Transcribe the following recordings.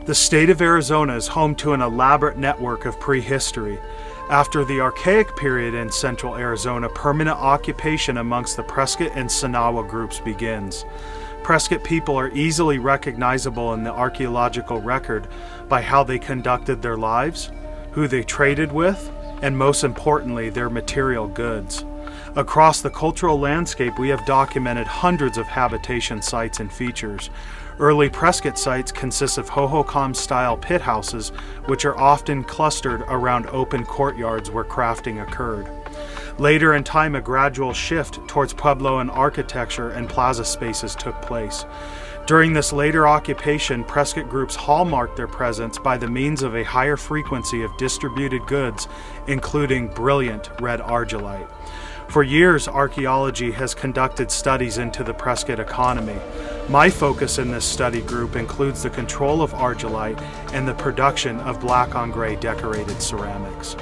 The state of Arizona is home to an elaborate network of prehistory. After the Archaic period in central Arizona, permanent occupation amongst the Prescott and Sonawa groups begins. Prescott people are easily recognizable in the archaeological record by how they conducted their lives, who they traded with, and most importantly, their material goods. Across the cultural landscape, we have documented hundreds of habitation sites and features. Early Prescott sites consist of Hohokam-style pit houses, which are often clustered around open courtyards where crafting occurred. Later in time, a gradual shift towards Puebloan architecture and plaza spaces took place. During this later occupation, Prescott groups hallmarked their presence by the means of a higher frequency of distributed goods, including brilliant red Argillite. For years, archaeology has conducted studies into the Prescott economy. My focus in this study group includes the control of Argillite and the production of black on gray decorated ceramics.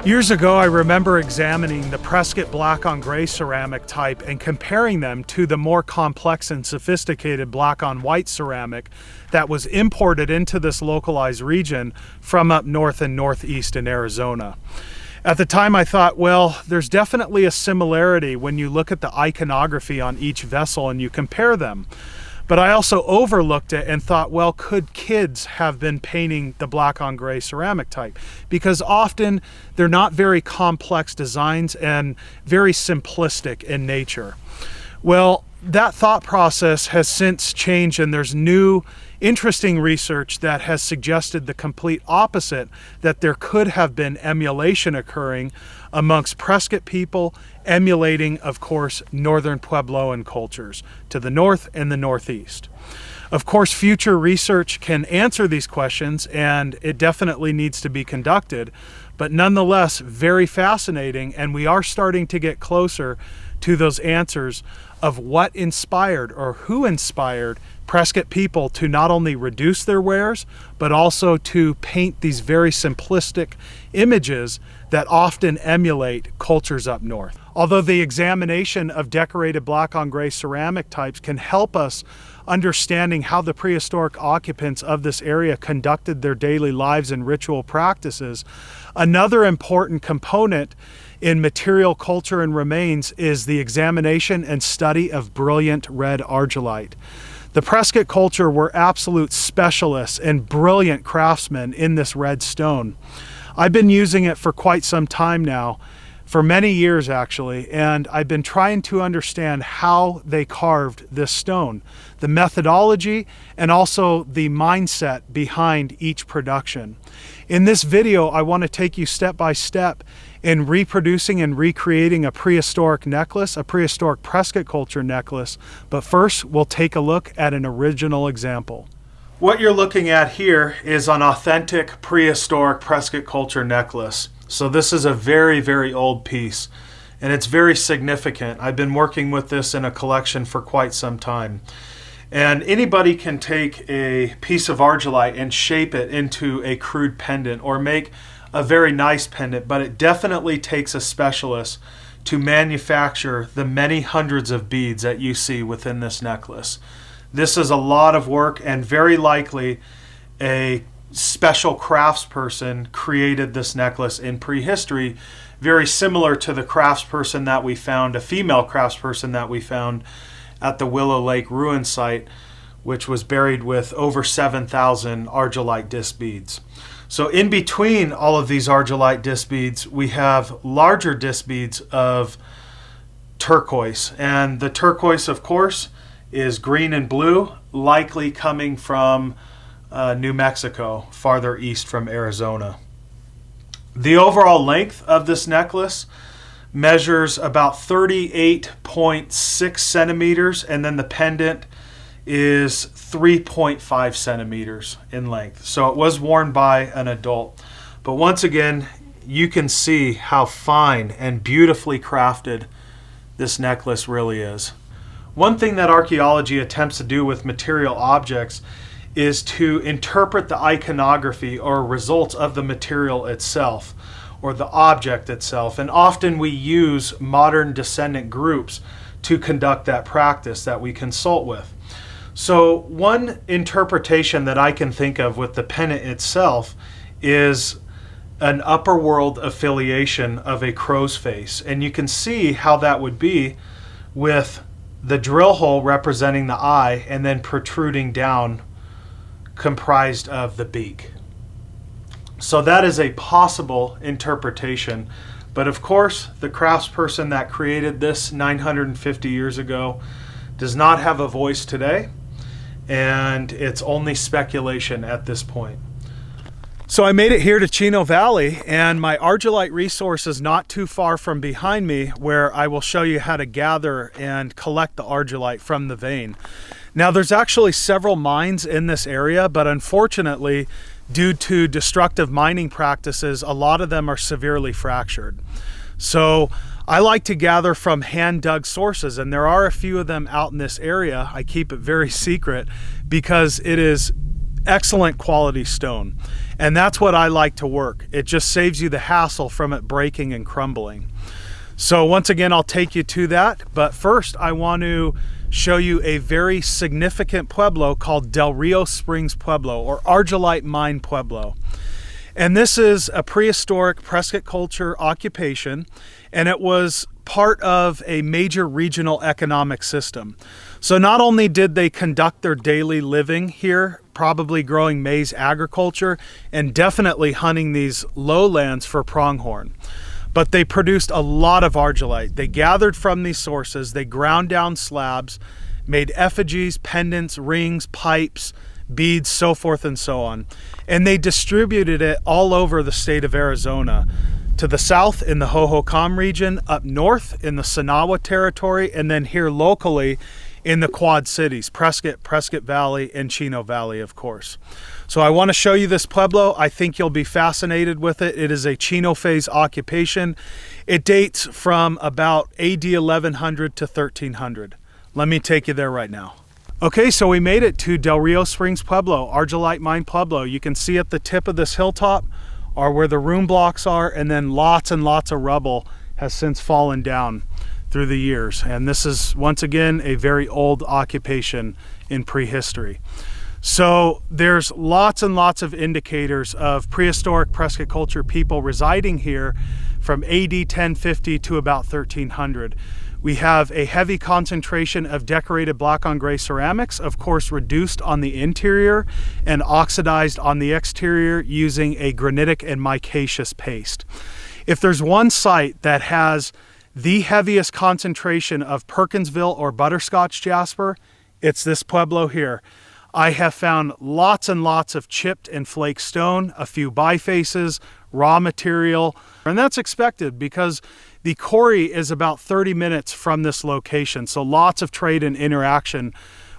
Years ago, I remember examining the Prescott black on gray ceramic type and comparing them to the more complex and sophisticated black on white ceramic that was imported into this localized region from up north and northeast in Arizona. At the time, I thought, well, there's definitely a similarity when you look at the iconography on each vessel and you compare them. But I also overlooked it and thought, well, could kids have been painting the black on gray ceramic type? Because often they're not very complex designs and very simplistic in nature. Well, that thought process has since changed, and there's new interesting research that has suggested the complete opposite, that there could have been emulation occurring amongst Prescott people, emulating, of course, northern Puebloan cultures to the north and the northeast. Of course, future research can answer these questions, and it definitely needs to be conducted, but nonetheless, very fascinating, and we are starting to get closer to those answers of what inspired or who inspired Prescott people to not only reduce their wares, but also to paint these very simplistic images that often emulate cultures up north. Although the examination of decorated black on gray ceramic types can help us understanding how the prehistoric occupants of this area conducted their daily lives and ritual practices, another important component in material culture and remains is the examination and study of brilliant red Argillite. The Prescott culture were absolute specialists and brilliant craftsmen in this red stone. I've been using it for quite some time now, for many years actually, and I've been trying to understand how they carved this stone, the methodology, and also the mindset behind each production. In this video, I want to take you step by step in reproducing and recreating a prehistoric necklace, a prehistoric Prescott culture necklace, but first we'll take a look at an original example. What you're looking at here is an authentic prehistoric Prescott culture necklace. So this is a very, very old piece, and it's very significant. I've been working with this in a collection for quite some time. And anybody can take a piece of Argillite and shape it into a crude pendant or make a very nice pendant, but it definitely takes a specialist to manufacture the many hundreds of beads that you see within this necklace. This is a lot of work, and very likely a special craftsperson created this necklace in prehistory, very similar to the craftsperson that we found, a female craftsperson that we found at the Willow Lake ruin site, which was buried with over 7,000 Argillite disc beads. So in between all of these Argillite disc beads, we have larger disc beads of turquoise. And the turquoise, of course, is green and blue, likely coming from New Mexico, farther east from Arizona. The overall length of this necklace measures about 38.6 centimeters, and then the pendant is 3.5 centimeters in length. So it was worn by an adult. But once again, you can see how fine and beautifully crafted this necklace really is. One thing that archaeology attempts to do with material objects is to interpret the iconography or results of the material itself. or the object itself. And often we use modern descendant groups to conduct that practice that we consult with. So one interpretation that I can think of with the pennant itself is an upper world affiliation of a crow's face. And you can see how that would be with the drill hole representing the eye and then protruding down, comprised of the beak. So that is a possible interpretation. But of course, the craftsperson that created this 950 years ago does not have a voice today, and it's only speculation at this point. So I made it here to Chino Valley, and my Argillite resource is not too far from behind me, where I will show you how to gather and collect the Argillite from the vein. Now there's actually several mines in this area, but unfortunately, due to destructive mining practices, a lot of them are severely fractured. So I like to gather from hand-dug sources, and there are a few of them out in this area. I keep it very secret because it is excellent quality stone. And that's what I like to work. It just saves you the hassle from it breaking and crumbling. So once again, I'll take you to that. But first, I want to show you a very significant pueblo called Del Rio Springs Pueblo, or Argillite Mine Pueblo. And this is a prehistoric Prescott Culture occupation, and it was part of a major regional economic system. So not only did they conduct their daily living here, probably growing maize agriculture and definitely hunting these lowlands for pronghorn, but they produced a lot of Argillite. They gathered from these sources, they ground down slabs, made effigies, pendants, rings, pipes, beads, so forth and so on. And they distributed it all over the state of Arizona. To the south in the Hohokam region, up north in the Sonawa territory, and then here locally in the Quad Cities, Prescott, Prescott Valley, and Chino Valley, of course. So I want to show you this pueblo. I think you'll be fascinated with it. It is a Chino phase occupation. It dates from about AD 1100 to 1300. Let me take you there right now. Okay, so we made it to Del Rio Springs Pueblo, Argillite Mine Pueblo. You can see at the tip of this hilltop are where the room blocks are, and then lots and lots of rubble has since fallen down through the years. And this is, once again, a very old occupation in prehistory. So there's lots and lots of indicators of prehistoric Prescott Culture people residing here from AD 1050 to about 1300. We have a heavy concentration of decorated black on gray ceramics, of course reduced on the interior and oxidized on the exterior using a granitic and micaceous paste. If there's one site that has the heaviest concentration of Perkinsville or butterscotch jasper, it's this pueblo here. I have found lots and lots of chipped and flake stone, a few bifaces, raw material, and that's expected because the quarry is about 30 minutes from this location, so lots of trade and interaction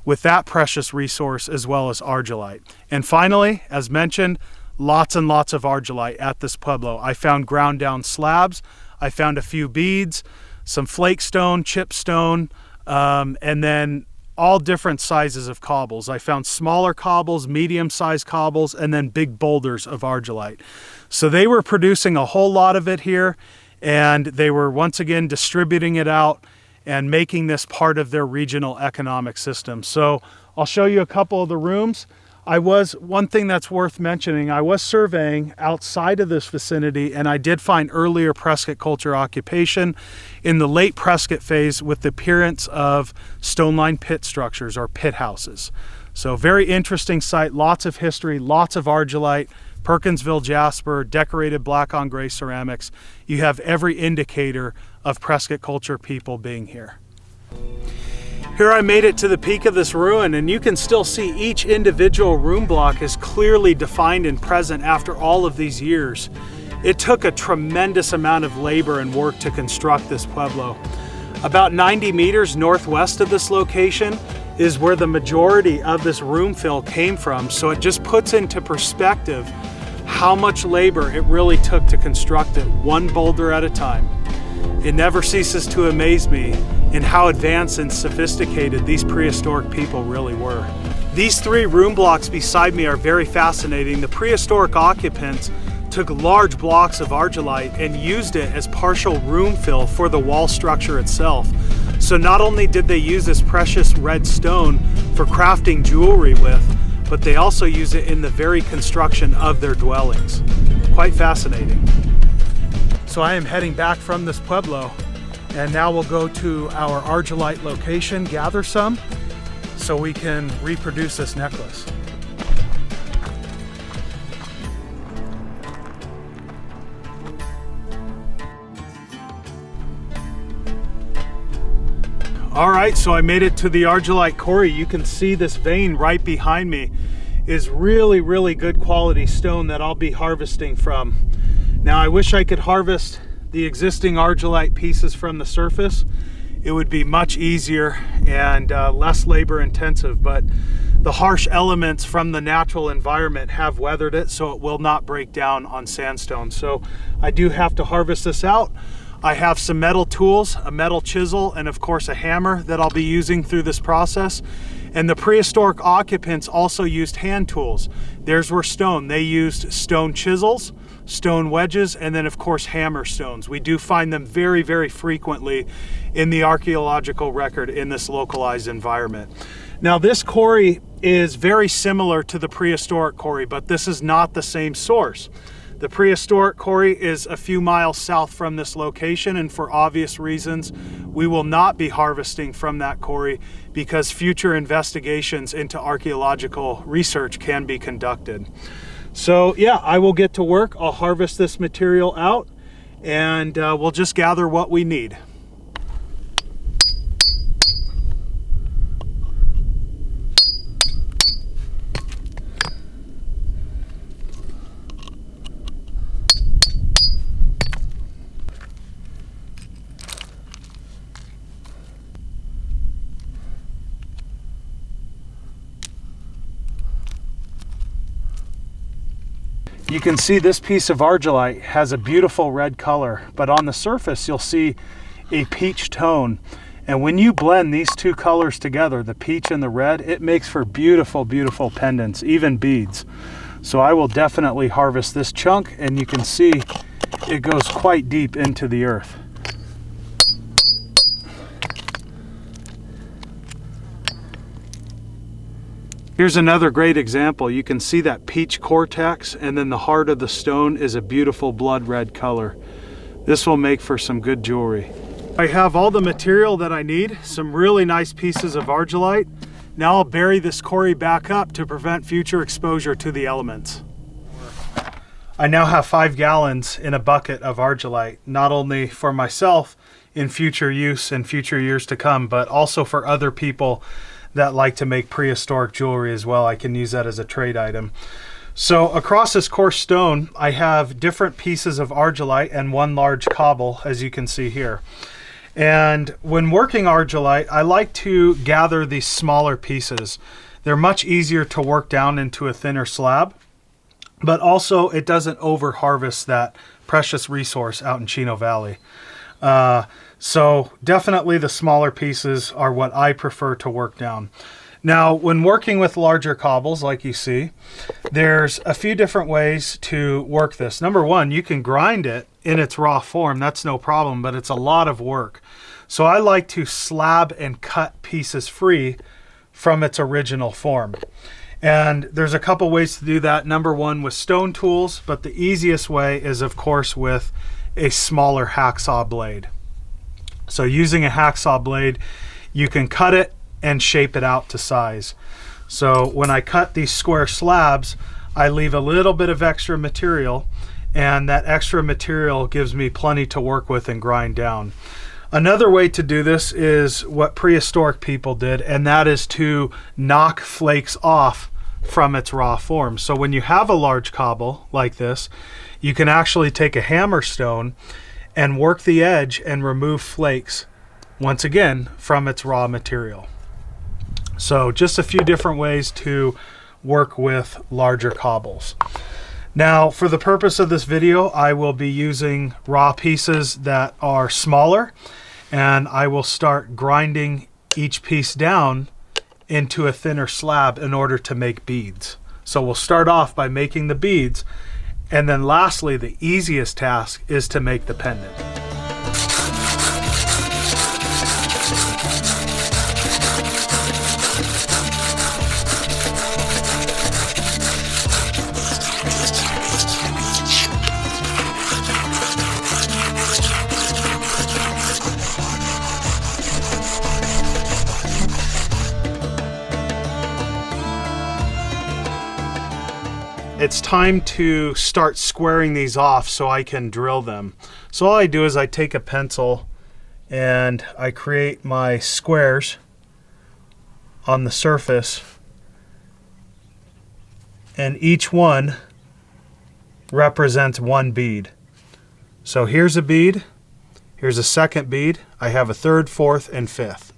with that precious resource as well as Argillite. And finally, as mentioned, lots and lots of Argillite at this pueblo. I found ground down slabs, I found a few beads, some flake stone, chip stone, and then all different sizes of cobbles. I found smaller cobbles, medium-sized cobbles, and then big boulders of Argillite. So they were producing a whole lot of it here, and they were once again distributing it out and making this part of their regional economic system. So I'll show you a couple of the rooms. One thing that's worth mentioning, I was surveying outside of this vicinity, and I did find earlier Prescott Culture occupation in the late Prescott phase with the appearance of stone-lined pit structures or pit houses. So very interesting site, lots of history, lots of Argillite, Perkinsville jasper, decorated black on gray ceramics. You have every indicator of Prescott Culture people being here. Here I made it to the peak of this ruin, and you can still see each individual room block is clearly defined and present after all of these years. It took a tremendous amount of labor and work to construct this pueblo. About 90 meters northwest of this location is where the majority of this room fill came from, so it just puts into perspective how much labor it really took to construct it, one boulder at a time. It never ceases to amaze me in how advanced and sophisticated these prehistoric people really were. These three room blocks beside me are very fascinating. The prehistoric occupants took large blocks of Argillite and used it as partial room fill for the wall structure itself. So not only did they use this precious red stone for crafting jewelry with, but they also use it in the very construction of their dwellings. Quite fascinating. So I am heading back from this Pueblo, and now we'll go to our Argillite location, gather some, so we can reproduce this necklace. All right, so I made it to the Argillite quarry. You can see this vein right behind me is really, really good quality stone that I'll be harvesting from. Now, I wish I could harvest the existing Argillite pieces from the surface. It would be much easier and less labor intensive, but the harsh elements from the natural environment have weathered it, so it will not break down on sandstone. So I do have to harvest this out. I have some metal tools, a metal chisel, and of course a hammer that I'll be using through this process. And the prehistoric occupants also used hand tools. Theirs were stone. They used stone chisels, stone wedges, and then of course hammer stones. We do find them very, very frequently in the archaeological record in this localized environment. Now, this quarry is very similar to the prehistoric quarry, but this is not the same source. The prehistoric quarry is a few miles south from this location, and for obvious reasons, we will not be harvesting from that quarry because future investigations into archaeological research can be conducted. So yeah, I will get to work. I'll harvest this material out, and we'll just gather what we need. You can see this piece of Argillite has a beautiful red color, but on the surface you'll see a peach tone. And when you blend these two colors together, the peach and the red, it makes for beautiful, beautiful pendants, even beads. So I will definitely harvest this chunk, and you can see it goes quite deep into the earth. Here's another great example. You can see that peach cortex, and then the heart of the stone is a beautiful blood red color. This will make for some good jewelry. I have all the material that I need, some really nice pieces of Argillite. Now I'll bury this quarry back up to prevent future exposure to the elements. I now have 5 gallons in a bucket of Argillite, not only for myself in future use and future years to come, but also for other people that like to make prehistoric jewelry as well. I can use that as a trade item. So across this coarse stone, I have different pieces of Argillite and one large cobble, as you can see here. And when working Argillite, I like to gather these smaller pieces. They're much easier to work down into a thinner slab, but also it doesn't over harvest that precious resource out in Chino Valley. So definitely the smaller pieces are what I prefer to work down. Now, when working with larger cobbles, like you see, there's a few different ways to work this. Number one, you can grind it in its raw form. That's no problem, but it's a lot of work. So I like to slab and cut pieces free from its original form. And there's a couple ways to do that. Number one, with stone tools, but the easiest way is, of course, with a smaller hacksaw blade. So using a hacksaw blade, you can cut it and shape it out to size. So when I cut these square slabs, I leave a little bit of extra material, and that extra material gives me plenty to work with and grind down. Another way to do this is what prehistoric people did, and that is to knock flakes off from its raw form. So when you have a large cobble like this, you can actually take a hammer stone and work the edge and remove flakes, once again, from its raw material. So just a few different ways to work with larger cobbles. Now, for the purpose of this video, I will be using raw pieces that are smaller, and I will start grinding each piece down into a thinner slab in order to make beads. So we'll start off by making the beads, And then lastly, the easiest task is to make the pendant. It's time to start squaring these off so I can drill them. So all I do is I take a pencil and I create my squares on the surface, and each one represents one bead. So here's a bead, here's a second bead, I have a third, fourth, and fifth.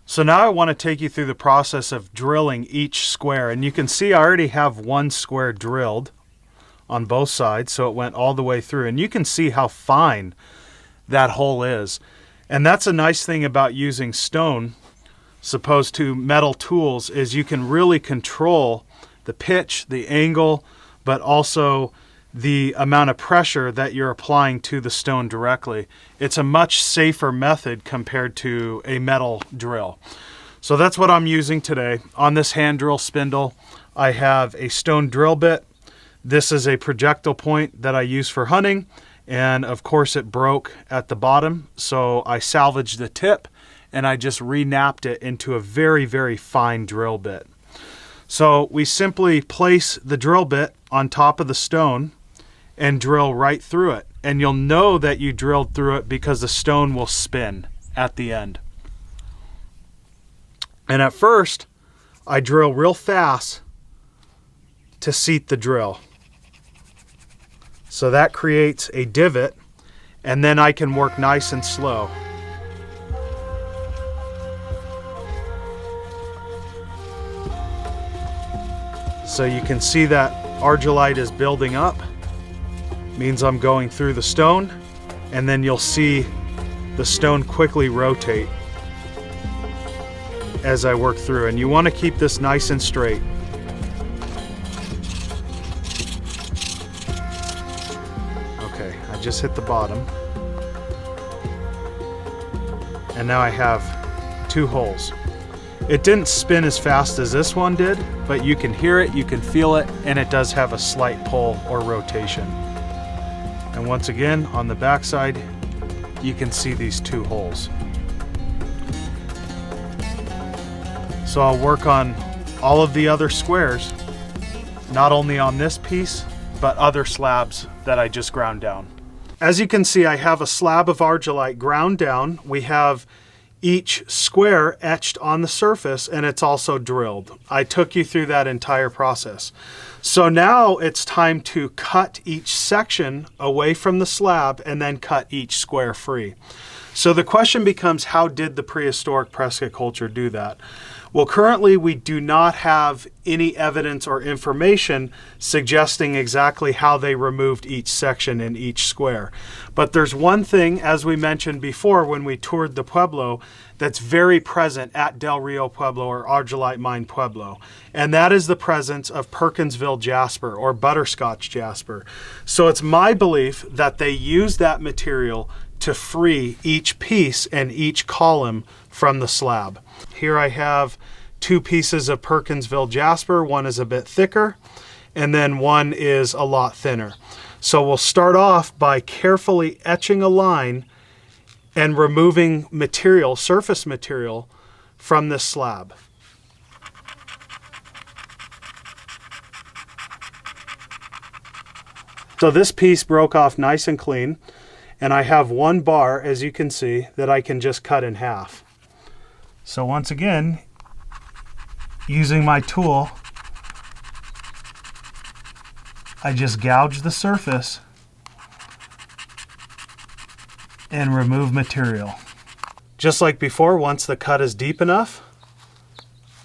So now I want to take you through the process of drilling each square, and you can see I already have one square drilled on both sides, so it went all the way through, and you can see how fine that hole is. And that's a nice thing about using stone as opposed to metal tools, is you can really control the pitch, the angle, but also the amount of pressure that you're applying to the stone directly. It's a much safer method compared to a metal drill. So that's what I'm using today. On this hand drill spindle, I have a stone drill bit. This is a projectile point that I use for hunting, and of course it broke at the bottom, so I salvaged the tip and I just re-napped it into a very, very fine drill bit. So we simply place the drill bit on top of the stone and drill right through it. And you'll know that you drilled through it because the stone will spin at the end. And at first, I drill real fast to seat the drill. So that creates a divot, and then I can work nice and slow. So you can see that Argillite is building up. Means I'm going through the stone, and then you'll see the stone quickly rotate as I work through, and you want to keep this nice and straight. Okay, I just hit the bottom, and now I have two holes. It didn't spin as fast as this one did, but you can hear it, you can feel it, and it does have a slight pull or rotation. And once again, on the back side, you can see these two holes. So I'll work on all of the other squares, not only on this piece, but other slabs that I just ground down. As you can see, I have a slab of Argillite ground down. We have each square etched on the surface, and it's also drilled. I took you through that entire process. So now it's time to cut each section away from the slab and then cut each square free. So the question becomes, how did the prehistoric Prescott culture do that? Well, currently we do not have any evidence or information suggesting exactly how they removed each section in each square. But there's one thing, as we mentioned before when we toured the Pueblo, that's very present at Del Rio Pueblo or Argillite Mine Pueblo. And that is the presence of Perkinsville jasper or butterscotch jasper. So it's my belief that they used that material to free each piece and each column from the slab. Here I have two pieces of Perkinsville jasper. One is a bit thicker, and then one is a lot thinner. So we'll start off by carefully etching a line and removing material, surface material, from this slab. So this piece broke off nice and clean, and I have one bar, as you can see, that I can just cut in half. So once again, using my tool, I just gouge the surface and remove material. Just like before, once the cut is deep enough,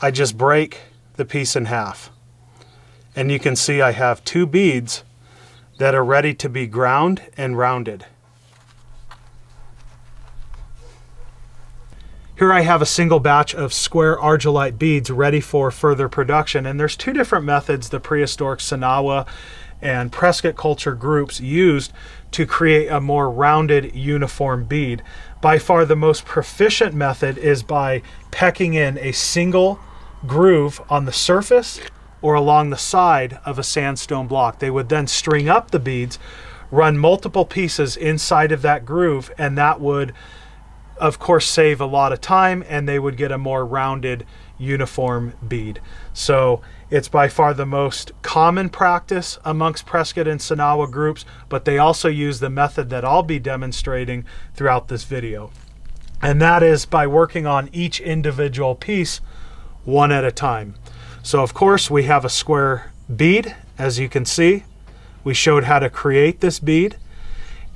I just break the piece in half. And you can see I have two beads that are ready to be ground and rounded. Here I have a single batch of square Argillite beads ready for further production, and there's two different methods the Prehistoric Sonawa and Prescott Culture groups used to create a more rounded, uniform bead. By far the most proficient method is by pecking in a single groove on the surface or along the side of a sandstone block. They would then string up the beads, run multiple pieces inside of that groove, and that would of course save a lot of time, and they would get a more rounded, uniform bead. So it's by far the most common practice amongst Prescott and Sonawa groups, but they also use the method that I'll be demonstrating throughout this video. And that is by working on each individual piece one at a time. So of course we have a square bead, as you can see. We showed how to create this bead,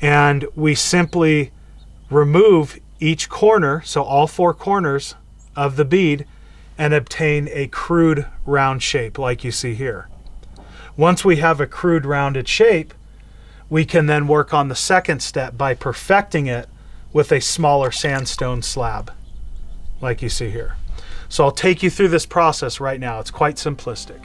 and we simply remove each corner, so all four corners of the bead, and obtain a crude round shape like you see here. Once we have a crude rounded shape, we can then work on the second step by perfecting it with a smaller sandstone slab like you see here. So I'll take you through this process right now. It's quite simplistic.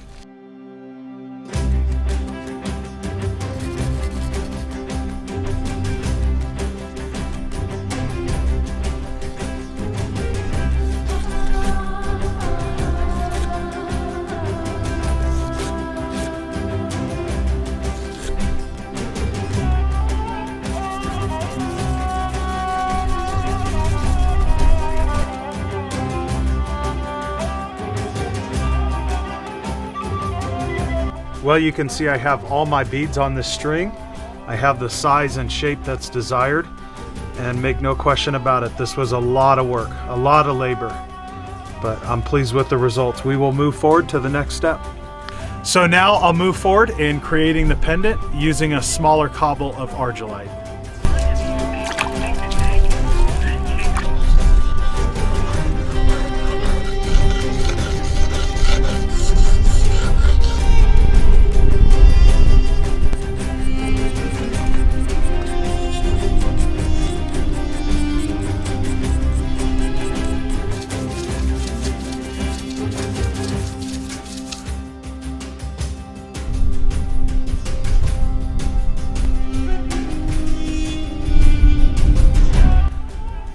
Well, you can see I have all my beads on this string. I have the size and shape that's desired, and make no question about it, this was a lot of work, a lot of labor, but I'm pleased with the results. We will move forward to the next step. So now I'll move forward in creating the pendant using a smaller cobble of Argillite.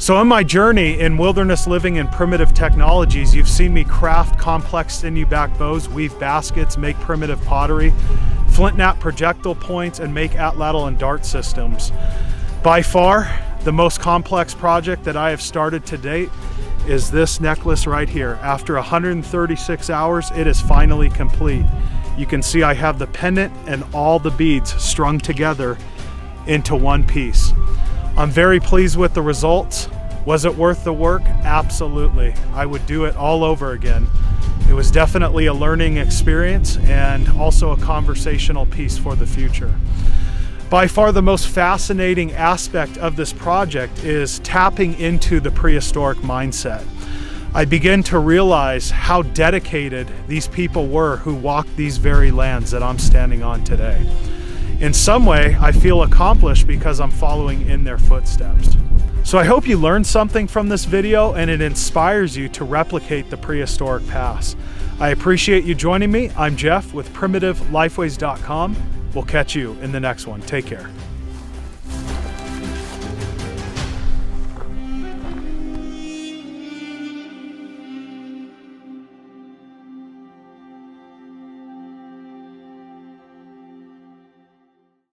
So on my journey in wilderness living and primitive technologies, you've seen me craft complex sinew back bows, weave baskets, make primitive pottery, flint knap projectile points, and make atlatl and dart systems. By far, the most complex project that I have started to date is this necklace right here. After 136 hours, it is finally complete. You can see I have the pendant and all the beads strung together into one piece. I'm very pleased with the results. Was it worth the work? Absolutely. I would do it all over again. It was definitely a learning experience and also a conversational piece for the future. By far the most fascinating aspect of this project is tapping into the prehistoric mindset. I begin to realize how dedicated these people were who walked these very lands that I'm standing on today. In some way, I feel accomplished because I'm following in their footsteps. So I hope you learned something from this video and it inspires you to replicate the prehistoric past. I appreciate you joining me. I'm Jeff with PrimitiveLifeways.com. We'll catch you in the next one. Take care.